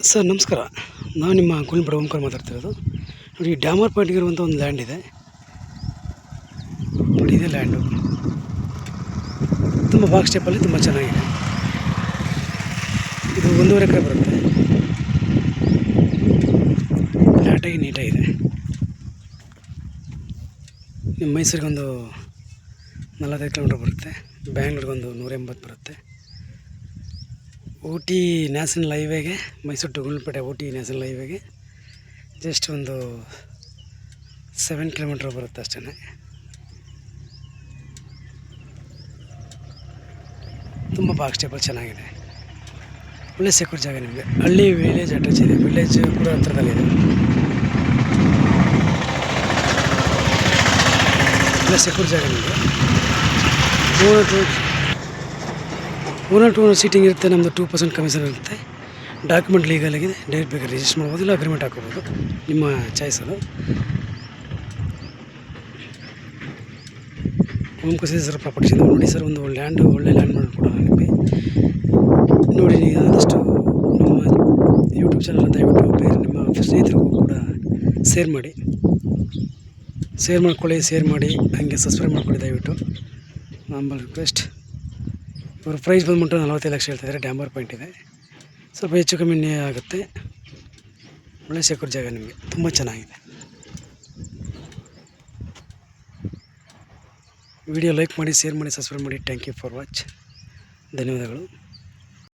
Sir ನಮಸ್ಕಾರ. ನಾನು ನಿಮ್ಮ ಕುಣಿಬಡ ಓಂಕಾರ ಮಾತಾಡ್ತಿರೋದು. ನೋಡಿ, ಡ್ಯಾಮರ್ ಪಾಯಿಂಟ್ಗಿರುವಂಥ ಒಂದು ಲ್ಯಾಂಡ್ ಇದೆ ನೋಡಿ. ಇದೇ ಲ್ಯಾಂಡು ತುಂಬ ಬಾಕ್ಸ್ ಸ್ಟೆಪ್ಪಲ್ಲಿ ತುಂಬ ಚೆನ್ನಾಗಿದೆ. ಇದು 1.5 ಎಕರೆ ಬರುತ್ತೆ. ಫ್ಲಾಟಾಗಿ ನೀಟಾಗಿದೆ. ನಿಮ್ಮ ಮೈಸೂರಿಗೊಂದು 45 ಕಿಲೋಮೀಟ್ರ್ ಬರುತ್ತೆ. ಬ್ಯಾಂಗ್ಳೂರಿಗೊಂದು 180 ಬರುತ್ತೆ. ಊಟಿ ನ್ಯಾಷನಲ್ ಹೈವೇಗೆ, ಮೈಸೂರು ಟು ಗುಂಡ್ಲುಪೇಟೆ ಊಟಿ ನ್ಯಾಷನಲ್ ಹೈವೇಗೆ ಜಸ್ಟ್ ಒಂದು 7 ಕಿಲೋಮೀಟ್ರ್ ಬರುತ್ತೆ ಅಷ್ಟೇ. ತುಂಬ ಬಾಕ್ಸ್ ಸ್ಟೆಪಲ್ ಚೆನ್ನಾಗಿದೆ. ಒಳ್ಳೆ ಸೆಕ್ಯೂರ್ ಜಾಗ. ನಿಮಗೆ ಹಳ್ಳಿ ವಿಲೇಜ್ ಅಟ್ಯಾಚ್ ಇದೆ. ವಿಲೇಜ್ ಕೂಡ ಹತ್ರದಲ್ಲಿದೆ. ಒಳ್ಳೆ ಸೆಕ್ಯೂರ್ ಜಾಗ. ನಿಮಗೆ ಓನರ್ ಟು ಓನರ್ ಸೀಟಿಂಗ್ ಇರುತ್ತೆ. ನಮ್ಮದು 2% ಕಮಿಷನ್ ಇರುತ್ತೆ. ಡಾಕ್ಯುಮೆಂಟ್ ಲೀಗಲ್ ಆಗಿದೆ. ಡೈರೆಕ್ಟ್ ಬೇಕಾದ್ರೆ ರಿಜಿಸ್ಟರ್ ಮಾಡ್ಬೋದು, ಇಲ್ಲ ಅಗ್ರಿಮೆಂಟ್ ಹಾಕೋಬೋದು. ನಿಮ್ಮ ಚಾಯ್ಸ್ ಅದು. ಓಂಕಾರ ಸರ್ ಪ್ರಾಪರ್ಟೀಸ್ ಇದೆ ನೋಡಿ ಸರ್. ಒಂದು ಒಳ್ಳೆ ಲ್ಯಾಂಡ್ ಮಾಡಿಕೊಡೋಣ ನಿಮಗೆ. ನೋಡಿ, ಆದಷ್ಟು ನಮ್ಮ ಯೂಟ್ಯೂಬ್ ಚಾನಲ್ ದಯವಿಟ್ಟು ಬೇರೆ ನಿಮ್ಮ ಸ್ನೇಹಿತರಿಗೂ ಕೂಡ ಶೇರ್ ಮಾಡ್ಕೊಳ್ಳಿ. ಶೇರ್ ಮಾಡಿ, ಹಾಗೆ ಸಬ್ಸ್ಕ್ರೈಬ್ ಮಾಡ್ಕೊಳ್ಳಿ ದಯವಿಟ್ಟು. Number request. ಇವರು ಪ್ರೈಸ್ ಬಂದ್ಬಿಟ್ಟು 45 ಲಕ್ಷ ಹೇಳ್ತಾಯಿದ್ದಾರೆ. ಡ್ಯಾಮರ್ ಪಾಯಿಂಟ್ ಇದೆ. ಸ್ವಲ್ಪ ಹೆಚ್ಚು ಕಮ್ಮಿ ಆಗುತ್ತೆ. ಒಳ್ಳೆ ಸೆಕ್ಯೂರ್ ಜಾಗ. ನಿಮಗೆ ತುಂಬ ಚೆನ್ನಾಗಿದೆ. ವಿಡಿಯೋ ಲೈಕ್ ಮಾಡಿ, ಶೇರ್ ಮಾಡಿ, ಸಬ್ಸ್ಕ್ರೈಬ್ ಮಾಡಿ. Thank you for watch. ಧನ್ಯವಾದಗಳು.